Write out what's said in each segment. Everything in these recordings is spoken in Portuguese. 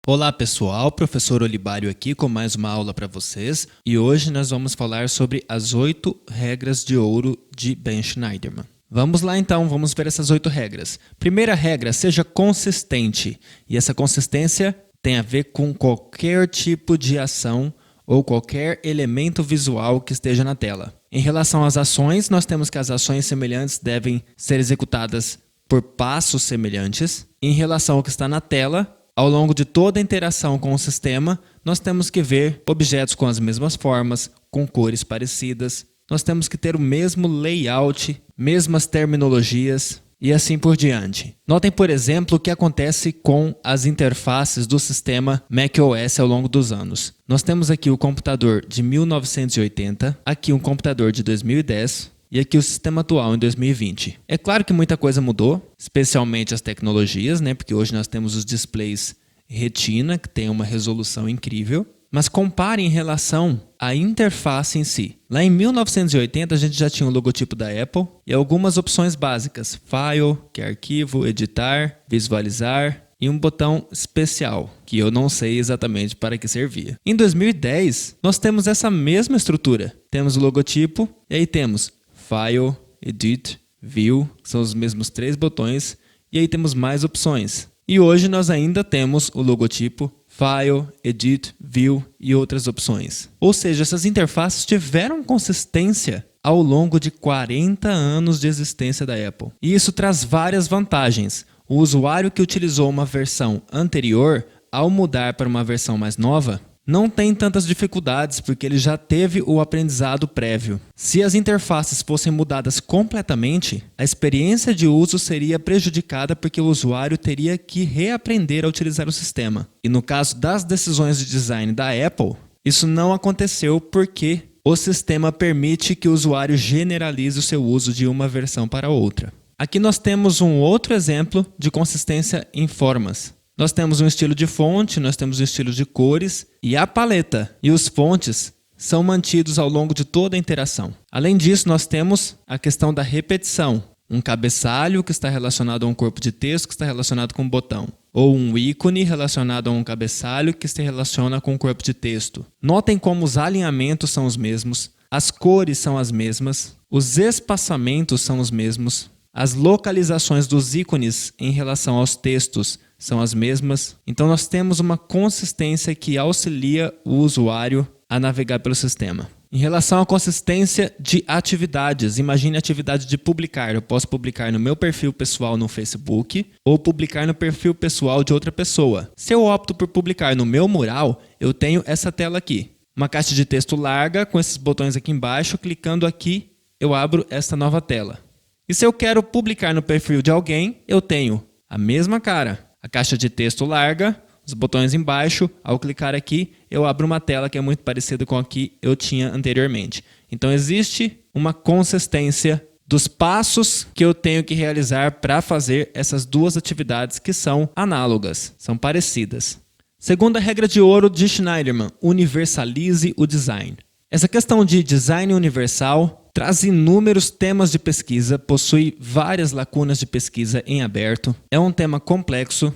Olá pessoal, professor Olibário aqui com mais uma aula para vocês e hoje nós vamos falar sobre as 8 regras de ouro de Ben Shneiderman. Vamos lá então, vamos ver essas 8 regras. Primeira regra, seja consistente, e essa consistência tem a ver com qualquer tipo de ação ou qualquer elemento visual que esteja na tela. Em relação às ações, nós temos que as ações semelhantes devem ser executadas por passos semelhantes. Em relação ao que está na tela, ao longo de toda a interação com o sistema, nós temos que ver objetos com as mesmas formas, com cores parecidas. Nós temos que ter o mesmo layout, mesmas terminologias e assim por diante. Notem, por exemplo, o que acontece com as interfaces do sistema macOS ao longo dos anos. Nós temos aqui o computador de 1980, aqui um computador de 2010, e aqui o sistema atual em 2020. É claro que muita coisa mudou, especialmente as tecnologias, porque hoje nós temos os displays Retina, que tem uma resolução incrível. Mas compare em relação à interface em si. Lá em 1980 a gente já tinha o logotipo da Apple e algumas opções básicas. File, que é arquivo, editar, visualizar e um botão especial, que eu não sei exatamente para que servia. Em 2010 nós temos essa mesma estrutura. Temos o logotipo e aí temos File, Edit, View, são os mesmos 3 botões, e aí temos mais opções. E hoje nós ainda temos o logotipo, File, Edit, View e outras opções. Ou seja, essas interfaces tiveram consistência ao longo de 40 anos de existência da Apple. E isso traz várias vantagens. O usuário que utilizou uma versão anterior, ao mudar para uma versão mais nova, não tem tantas dificuldades porque ele já teve o aprendizado prévio. Se as interfaces fossem mudadas completamente, a experiência de uso seria prejudicada porque o usuário teria que reaprender a utilizar o sistema. E no caso das decisões de design da Apple, isso não aconteceu porque o sistema permite que o usuário generalize o seu uso de uma versão para outra. Aqui nós temos um outro exemplo de consistência em formas. Nós temos um estilo de fonte, nós temos um estilo de cores e a paleta e os fontes são mantidos ao longo de toda a interação. Além disso, nós temos a questão da repetição. Um cabeçalho que está relacionado a um corpo de texto que está relacionado com um botão. Ou um ícone relacionado a um cabeçalho que se relaciona com um corpo de texto. Notem como os alinhamentos são os mesmos, as cores são as mesmas, os espaçamentos são os mesmos, as localizações dos ícones em relação aos textos são as mesmas. Então nós temos uma consistência que auxilia o usuário a navegar pelo sistema. Em relação à consistência de atividades, imagine a atividade de publicar. Eu posso publicar no meu perfil pessoal no Facebook ou publicar no perfil pessoal de outra pessoa. Se eu opto por publicar no meu mural, eu tenho essa tela aqui. Uma caixa de texto larga com esses botões aqui embaixo. Clicando aqui, eu abro esta nova tela. E se eu quero publicar no perfil de alguém, eu tenho a mesma cara. A caixa de texto larga, os botões embaixo. Ao clicar aqui, eu abro uma tela que é muito parecida com a que eu tinha anteriormente. Então existe uma consistência dos passos que eu tenho que realizar para fazer essas duas atividades que são análogas, são parecidas. Segunda regra de ouro de Shneiderman, universalize o design. Essa questão de design universal traz inúmeros temas de pesquisa, possui várias lacunas de pesquisa em aberto, é um tema complexo,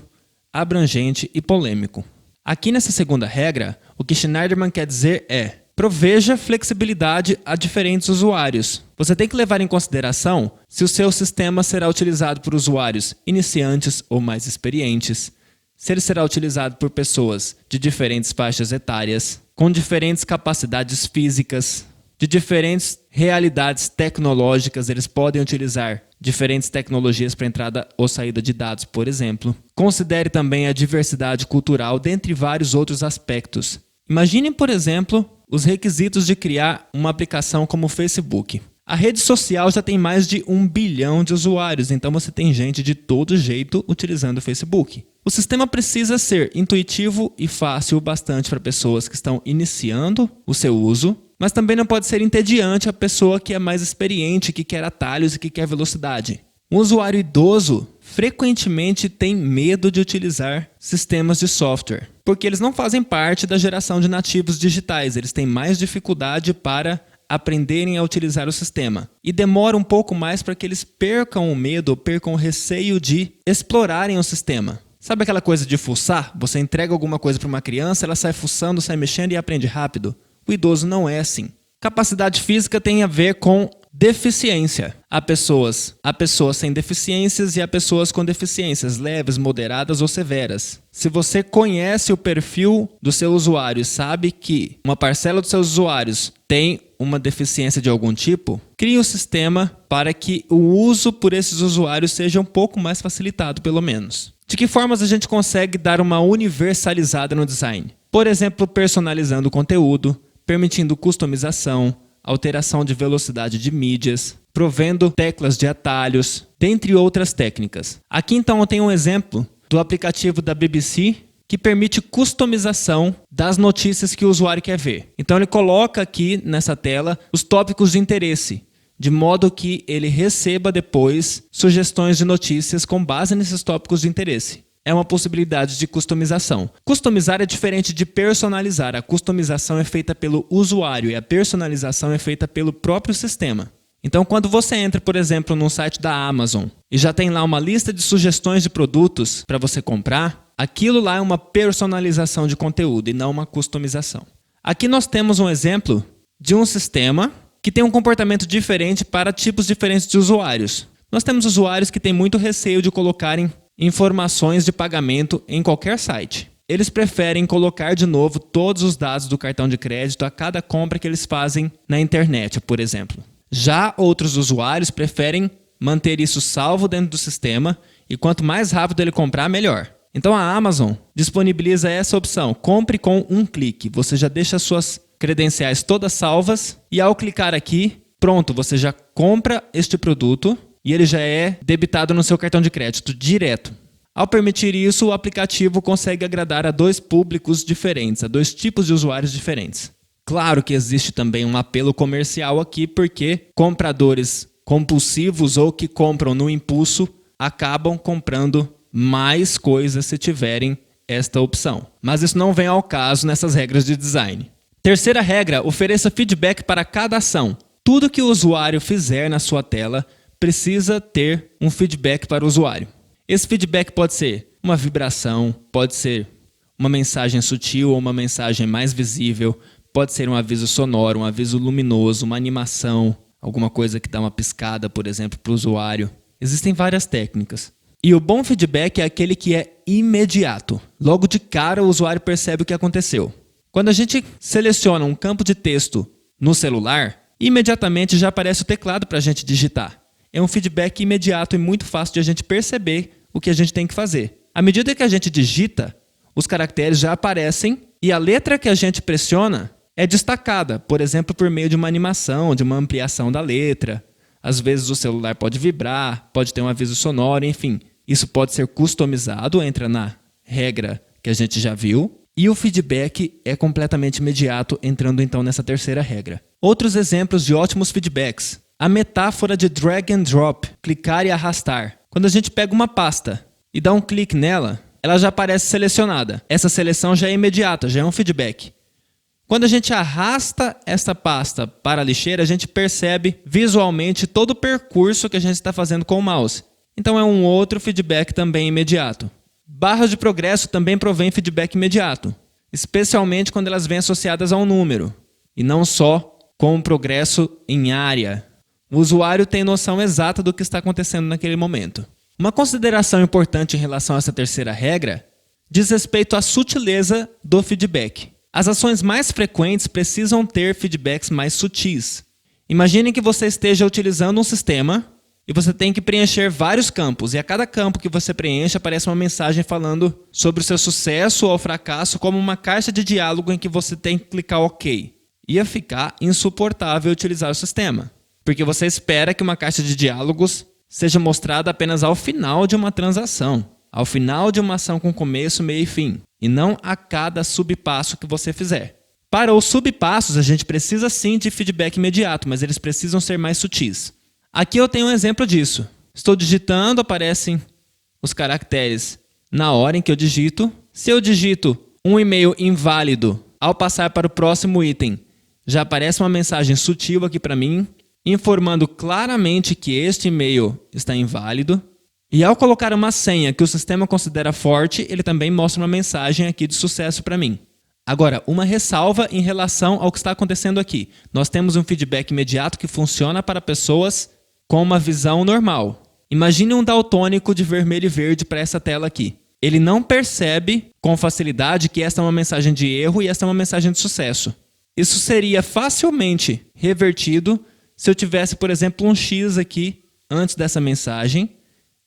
abrangente e polêmico. Aqui nessa segunda regra, o que Shneiderman quer dizer é: proveja flexibilidade a diferentes usuários. Você tem que levar em consideração se o seu sistema será utilizado por usuários iniciantes ou mais experientes, se ele será utilizado por pessoas de diferentes faixas etárias, com diferentes capacidades físicas, de diferentes realidades tecnológicas. Eles podem utilizar diferentes tecnologias para entrada ou saída de dados, por exemplo. Considere também a diversidade cultural, dentre vários outros aspectos. Imagine, por exemplo, os requisitos de criar uma aplicação como o Facebook. A rede social já tem mais de 1 bilhão de usuários, então você tem gente de todo jeito utilizando o Facebook. O sistema precisa ser intuitivo e fácil o bastante para pessoas que estão iniciando o seu uso, mas também não pode ser entediante a pessoa que é mais experiente, que quer atalhos e que quer velocidade. Um usuário idoso frequentemente tem medo de utilizar sistemas de software, porque eles não fazem parte da geração de nativos digitais, eles têm mais dificuldade para aprenderem a utilizar o sistema. E demora um pouco mais para que eles percam o medo, percam o receio de explorarem o sistema. Sabe aquela coisa de fuçar? Você entrega alguma coisa para uma criança, ela sai fuçando, sai mexendo e aprende rápido. O idoso não é assim. Capacidade física tem a ver com deficiência. Há pessoas sem deficiências e há pessoas com deficiências leves, moderadas ou severas. Se você conhece o perfil do seu usuário e sabe que uma parcela dos seus usuários tem uma deficiência de algum tipo, crie um sistema para que o uso por esses usuários seja um pouco mais facilitado, pelo menos. De que formas a gente consegue dar uma universalizada no design? Por exemplo, personalizando o conteúdo, permitindo customização, alteração de velocidade de mídias, provendo teclas de atalhos, dentre outras técnicas. Aqui então eu tenho um exemplo do aplicativo da BBC que permite customização das notícias que o usuário quer ver. Então ele coloca aqui nessa tela os tópicos de interesse, de modo que ele receba depois sugestões de notícias com base nesses tópicos de interesse. É uma possibilidade de customização. Customizar é diferente de personalizar. A customização é feita pelo usuário e a personalização é feita pelo próprio sistema. Então, quando você entra, por exemplo, no site da Amazon e já tem lá uma lista de sugestões de produtos para você comprar, aquilo lá é uma personalização de conteúdo e não uma customização. Aqui nós temos um exemplo de um sistema que tem um comportamento diferente para tipos diferentes de usuários. Nós temos usuários que têm muito receio de colocarem informações de pagamento em qualquer site. Eles preferem colocar de novo todos os dados do cartão de crédito a cada compra que eles fazem na internet, por exemplo. Já outros usuários preferem manter isso salvo dentro do sistema e quanto mais rápido ele comprar, melhor. Então a Amazon disponibiliza essa opção, compre com um clique. Você já deixa suas credenciais todas salvas e ao clicar aqui, pronto, você já compra este produto e ele já é debitado no seu cartão de crédito direto. Ao permitir isso, o aplicativo consegue agradar a dois públicos diferentes, a dois tipos de usuários diferentes. Claro que existe também um apelo comercial aqui, porque compradores compulsivos ou que compram no impulso acabam comprando mais coisas se tiverem esta opção. Mas isso não vem ao caso nessas regras de design. Terceira regra, ofereça feedback para cada ação. Tudo que o usuário fizer na sua tela precisa ter um feedback para o usuário. Esse feedback pode ser uma vibração, pode ser uma mensagem sutil ou uma mensagem mais visível, pode ser um aviso sonoro, um aviso luminoso, uma animação, alguma coisa que dá uma piscada, por exemplo, para o usuário. Existem várias técnicas. E o bom feedback é aquele que é imediato. Logo de cara o usuário percebe o que aconteceu. Quando a gente seleciona um campo de texto no celular, imediatamente já aparece o teclado para a gente digitar. É um feedback imediato e muito fácil de a gente perceber o que a gente tem que fazer. À medida que a gente digita, os caracteres já aparecem e a letra que a gente pressiona é destacada, por exemplo, por meio de uma animação, de uma ampliação da letra. Às vezes o celular pode vibrar, pode ter um aviso sonoro, enfim. Isso pode ser customizado, entra na regra que a gente já viu. E o feedback é completamente imediato, entrando então nessa terceira regra. Outros exemplos de ótimos feedbacks. A metáfora de drag and drop, clicar e arrastar. Quando a gente pega uma pasta e dá um clique nela, ela já aparece selecionada. Essa seleção já é imediata, já é um feedback. Quando a gente arrasta essa pasta para a lixeira, a gente percebe visualmente todo o percurso que a gente está fazendo com o mouse. Então é um outro feedback também imediato. Barras de progresso também provém feedback imediato, especialmente quando elas vêm associadas a um número, e não só com um progresso em área. O usuário tem noção exata do que está acontecendo naquele momento. Uma consideração importante em relação a essa terceira regra diz respeito à sutileza do feedback. As ações mais frequentes precisam ter feedbacks mais sutis. Imagine que você esteja utilizando um sistema e você tem que preencher vários campos, e a cada campo que você preenche aparece uma mensagem falando sobre o seu sucesso ou fracasso, como uma caixa de diálogo em que você tem que clicar OK. Ia ficar insuportável utilizar o sistema, porque você espera que uma caixa de diálogos seja mostrada apenas ao final de uma transação, ao final de uma ação com começo, meio e fim, e não a cada subpasso que você fizer. Para os subpassos, a gente precisa sim de feedback imediato, mas eles precisam ser mais sutis. Aqui eu tenho um exemplo disso. Estou digitando, aparecem os caracteres na hora em que eu digito. Se eu digito um e-mail inválido, ao passar para o próximo item, já aparece uma mensagem sutil aqui para mim, informando claramente que este e-mail está inválido. E ao colocar uma senha que o sistema considera forte, ele também mostra uma mensagem aqui de sucesso para mim. Agora, uma ressalva em relação ao que está acontecendo aqui. Nós temos um feedback imediato que funciona para pessoas com uma visão normal. Imagine um daltônico de vermelho e verde para essa tela aqui. Ele não percebe com facilidade que esta é uma mensagem de erro e esta é uma mensagem de sucesso. Isso seria facilmente revertido se eu tivesse, por exemplo, um X aqui antes dessa mensagem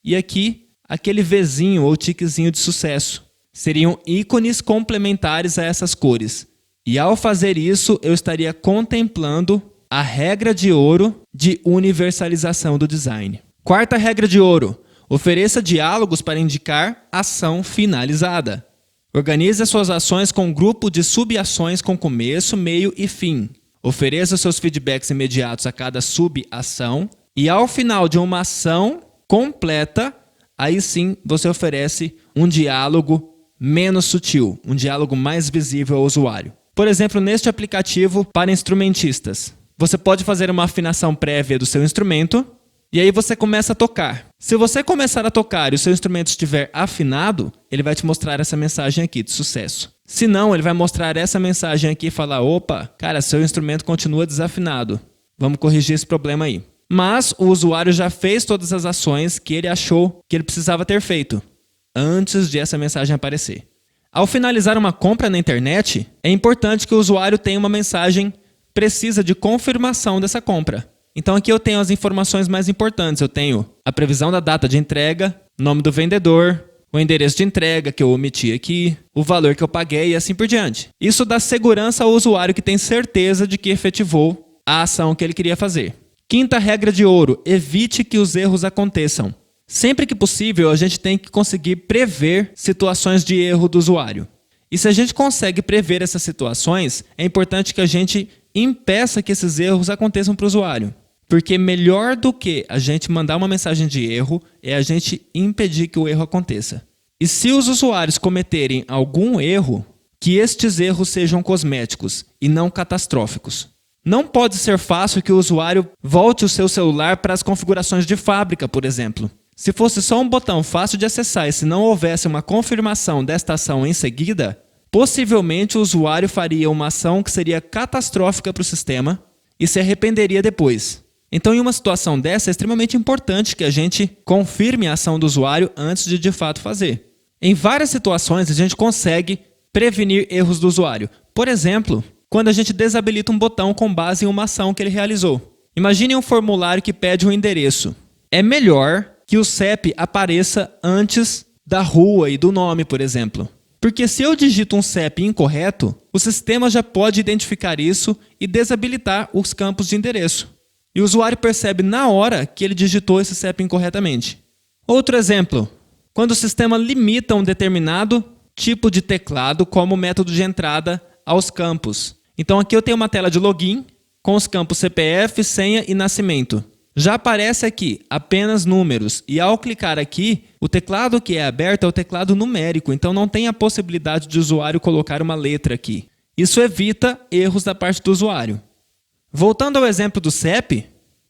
e aqui aquele Vzinho ou tiquezinho de sucesso. Seriam ícones complementares a essas cores. E ao fazer isso, eu estaria contemplando a regra de ouro de universalização do design. Quarta regra de ouro: ofereça diálogos para indicar ação finalizada. Organize as suas ações com um grupo de subações com começo, meio e fim. Ofereça seus feedbacks imediatos a cada subação e ao final de uma ação completa, aí sim você oferece um diálogo menos sutil, um diálogo mais visível ao usuário. Por exemplo, neste aplicativo para instrumentistas, você pode fazer uma afinação prévia do seu instrumento e aí você começa a tocar. Se você começar a tocar e o seu instrumento estiver afinado, ele vai te mostrar essa mensagem aqui de sucesso. Se não, ele vai mostrar essa mensagem aqui e falar: opa, cara, seu instrumento continua desafinado. Vamos corrigir esse problema aí. Mas o usuário já fez todas as ações que ele achou que ele precisava ter feito antes de essa mensagem aparecer. Ao finalizar uma compra na internet, é importante que o usuário tenha uma mensagem precisa de confirmação dessa compra. Então aqui eu tenho as informações mais importantes. Eu tenho a previsão da data de entrega, nome do vendedor, o endereço de entrega que eu omiti aqui, o valor que eu paguei e assim por diante. Isso dá segurança ao usuário que tem certeza de que efetivou a ação que ele queria fazer. Quinta regra de ouro: evite que os erros aconteçam. Sempre que possível, a gente tem que conseguir prever situações de erro do usuário. E se a gente consegue prever essas situações, é importante que a gente impeça que esses erros aconteçam para o usuário. Porque melhor do que a gente mandar uma mensagem de erro é a gente impedir que o erro aconteça. E se os usuários cometerem algum erro, que estes erros sejam cosméticos e não catastróficos. Não pode ser fácil que o usuário volte o seu celular para as configurações de fábrica, por exemplo. Se fosse só um botão fácil de acessar e se não houvesse uma confirmação desta ação em seguida, possivelmente o usuário faria uma ação que seria catastrófica para o sistema e se arrependeria depois. Então, em uma situação dessa, é extremamente importante que a gente confirme a ação do usuário antes de fato fazer. Em várias situações, a gente consegue prevenir erros do usuário. Por exemplo, quando a gente desabilita um botão com base em uma ação que ele realizou. Imagine um formulário que pede um endereço. É melhor que o CEP apareça antes da rua e do nome, por exemplo. Porque se eu digito um CEP incorreto, o sistema já pode identificar isso e desabilitar os campos de endereço. E o usuário percebe na hora que ele digitou esse CEP incorretamente. Outro exemplo, quando o sistema limita um determinado tipo de teclado como método de entrada aos campos. Então aqui eu tenho uma tela de login com os campos CPF, senha e nascimento. Já aparece aqui apenas números e ao clicar aqui, o teclado que é aberto é o teclado numérico, então não tem a possibilidade de o usuário colocar uma letra aqui. Isso evita erros da parte do usuário. Voltando ao exemplo do CEP,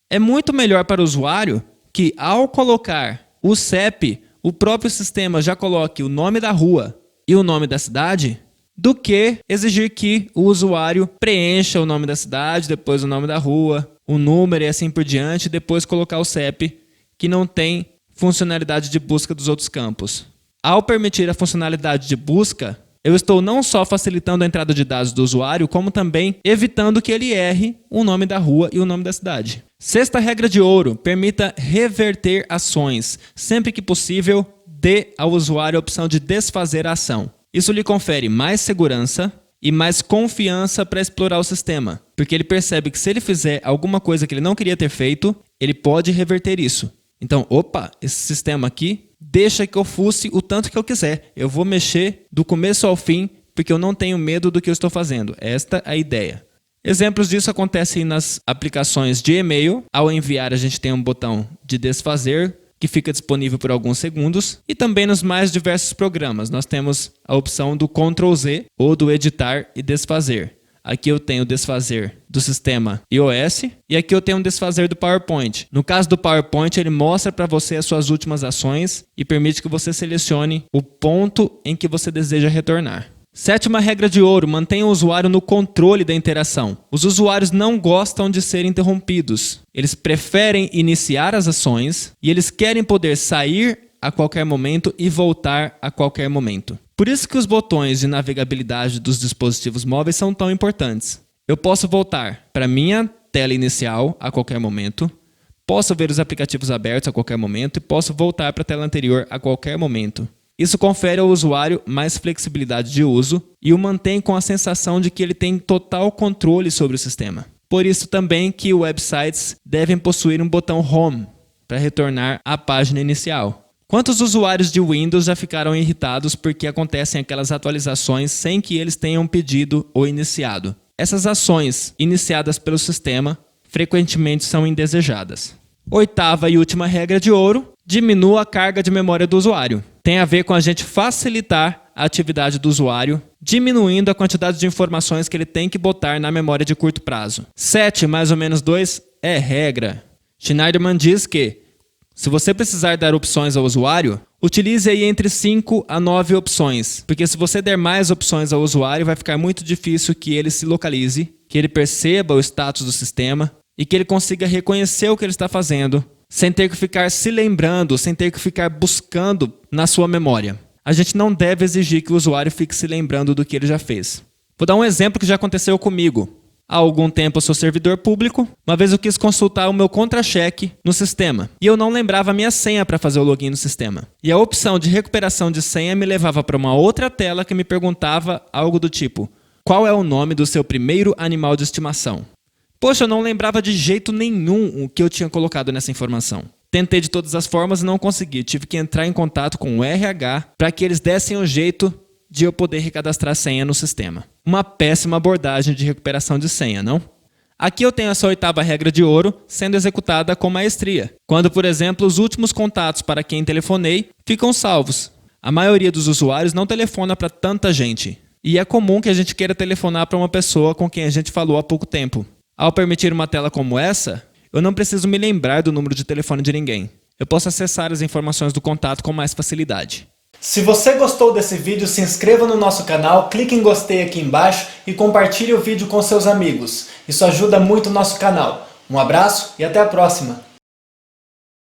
é muito melhor para o usuário que ao colocar o CEP, o próprio sistema já coloque o nome da rua e o nome da cidade, do que exigir que o usuário preencha o nome da cidade, depois o nome da rua, o número e assim por diante, e depois colocar o CEP, que não tem funcionalidade de busca dos outros campos. Ao permitir a funcionalidade de busca, eu estou não só facilitando a entrada de dados do usuário, como também evitando que ele erre o nome da rua e o nome da cidade. Sexta regra de ouro: permita reverter ações. Sempre que possível, dê ao usuário a opção de desfazer a ação. Isso lhe confere mais segurança e mais confiança para explorar o sistema, porque ele percebe que se ele fizer alguma coisa que ele não queria ter feito, ele pode reverter isso. Então, opa, esse sistema aqui deixa que eu fuce o tanto que eu quiser. Eu vou mexer do começo ao fim, porque eu não tenho medo do que eu estou fazendo. Esta é a ideia. Exemplos disso acontecem nas aplicações de e-mail. Ao enviar, a gente tem um botão de desfazer, que fica disponível por alguns segundos. E também nos mais diversos programas. Nós temos a opção do Ctrl+Z ou do editar e desfazer. Aqui eu tenho o desfazer do sistema iOS e aqui eu tenho um desfazer do PowerPoint. No caso do PowerPoint, ele mostra para você as suas últimas ações e permite que você selecione o ponto em que você deseja retornar. Sétima regra de ouro, mantenha o usuário no controle da interação. Os usuários não gostam de ser interrompidos. Eles preferem iniciar as ações e eles querem poder sair a qualquer momento e voltar a qualquer momento. Por isso que os botões de navegabilidade dos dispositivos móveis são tão importantes. Eu posso voltar para minha tela inicial a qualquer momento, posso ver os aplicativos abertos a qualquer momento e posso voltar para a tela anterior a qualquer momento. Isso confere ao usuário mais flexibilidade de uso e o mantém com a sensação de que ele tem total controle sobre o sistema. Por isso também que websites devem possuir um botão Home para retornar à página inicial. Quantos usuários de Windows já ficaram irritados porque acontecem aquelas atualizações sem que eles tenham pedido ou iniciado? Essas ações iniciadas pelo sistema frequentemente são indesejadas. Oitava e última regra de ouro, diminua a carga de memória do usuário. Tem a ver com a gente facilitar a atividade do usuário, diminuindo a quantidade de informações que ele tem que botar na memória de curto prazo. 7 mais ou menos 2 é regra. Schneiderman diz que se você precisar dar opções ao usuário, utilize aí entre 5 a 9 opções, porque se você der mais opções ao usuário, vai ficar muito difícil que ele se localize, que ele perceba o status do sistema e que ele consiga reconhecer o que ele está fazendo, sem ter que ficar se lembrando, sem ter que ficar buscando na sua memória. A gente não deve exigir que o usuário fique se lembrando do que ele já fez. Vou dar um exemplo que já aconteceu comigo. Há algum tempo eu sou servidor público, uma vez eu quis consultar o meu contra-cheque no sistema e eu não lembrava a minha senha para fazer o login no sistema. E a opção de recuperação de senha me levava para uma outra tela que me perguntava algo do tipo: qual é o nome do seu primeiro animal de estimação? Poxa, eu não lembrava de jeito nenhum o que eu tinha colocado nessa informação. Tentei de todas as formas e não consegui. Tive que entrar em contato com o RH para que eles dessem um jeito de eu poder recadastrar senha no sistema. Uma péssima abordagem de recuperação de senha, não? Aqui eu tenho essa oitava regra de ouro sendo executada com maestria. Quando, por exemplo, os últimos contatos para quem telefonei ficam salvos. A maioria dos usuários não telefona para tanta gente. E é comum que a gente queira telefonar para uma pessoa com quem a gente falou há pouco tempo. Ao permitir uma tela como essa, eu não preciso me lembrar do número de telefone de ninguém. Eu posso acessar as informações do contato com mais facilidade. Se você gostou desse vídeo, se inscreva no nosso canal, clique em gostei aqui embaixo e compartilhe o vídeo com seus amigos. Isso ajuda muito o nosso canal. Um abraço e até a próxima!